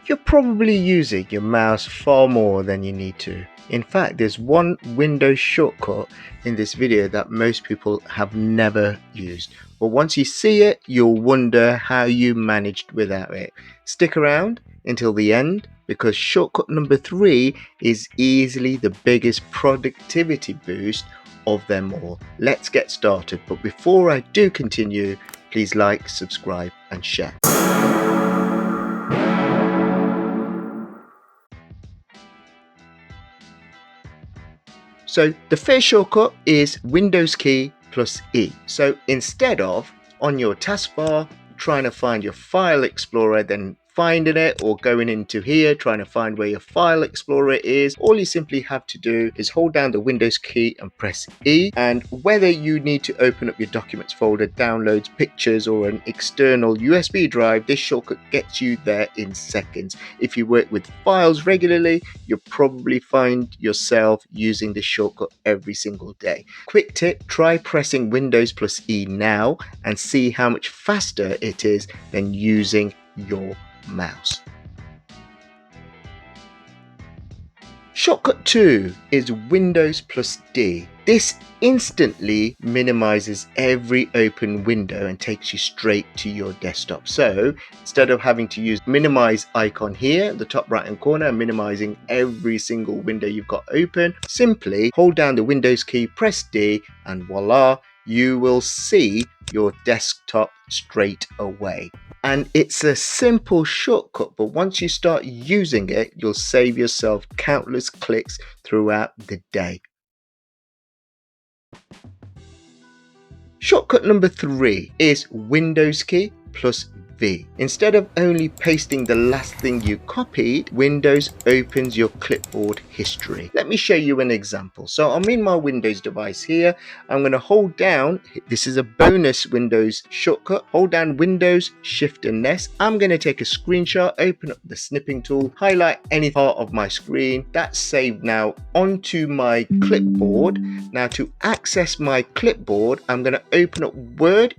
You're probably using your mouse far more than you need to. In fact, there's one Windows shortcut in this video that most people have never used. But once you see it, you'll wonder how you managed without it. Stick around until the end because shortcut number 3 is easily the biggest productivity boost of them all. Let's get started. But before I do continue, please like, subscribe and share. So the first shortcut is Windows key plus E. So instead of on your taskbar trying to find your file explorer, then finding it, or going into here trying to find where your file explorer is, all you simply have to do is hold down the Windows key and press E. And whether you need to open up your documents folder, downloads, pictures, or an external USB drive, this shortcut gets you there in seconds. If you work with files regularly, you'll probably find yourself using this shortcut every single day. Quick tip, try pressing Windows plus E now and see how much faster it is than using your mouse. Shortcut 2 is Windows plus D. This instantly minimizes every open window and takes you straight to your desktop. So instead of having to use minimize icon here in the top right hand corner, minimizing every single window you've got open, simply hold down the Windows key, press D, and voila, you will see your desktop straight away. And it's a simple shortcut, but once you start using it, you'll save yourself countless clicks throughout the day. Shortcut number 3 is Windows key plus V. Instead of only pasting the last thing you copied, Windows opens your clipboard history. Let me show you an example. So I'm in my Windows device here. I'm going to hold down, this is a bonus Windows shortcut, hold down Windows, Shift and S. I'm going to take a screenshot, open up the snipping tool, highlight any part of my screen. That's saved now onto my clipboard. Now to access my clipboard, I'm going to open up Word,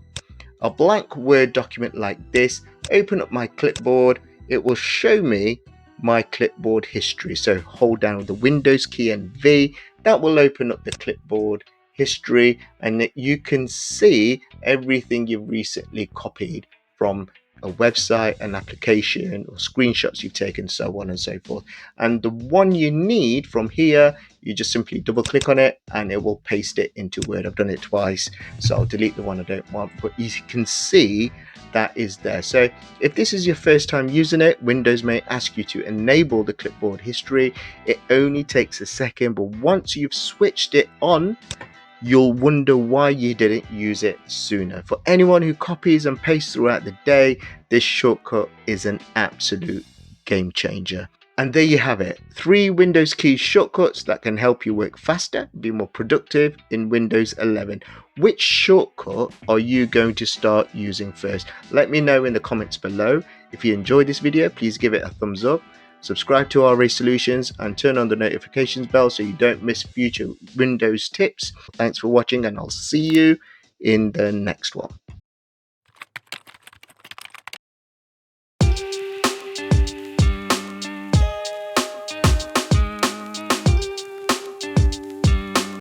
a blank Word document like this, open up my clipboard. It will show me my clipboard history. So hold down the Windows key and V, that will open up the clipboard history, and you can see everything you've recently copied from a website, an application, or screenshots you've taken, so on and so forth. And the one you need from here, you just simply double click on it and it will paste it into Word. I've done it twice, so I'll delete the one I don't want, but you can see that is there. So if this is your first time using it, Windows may ask you to enable the clipboard history. It only takes a second, but once you've switched it on, you'll wonder why you didn't use it sooner. For anyone who copies and pastes throughout the day, this shortcut is an absolute game changer. And there you have it, 3 Windows key shortcuts that can help you work faster, be more productive in Windows 11. Which shortcut are you going to start using first? Let me know in the comments below. If you enjoyed this video, please give it a thumbs up. Subscribe to RA Solutions and turn on the notifications bell so you don't miss future Windows tips. Thanks for watching, and I'll see you in the next one.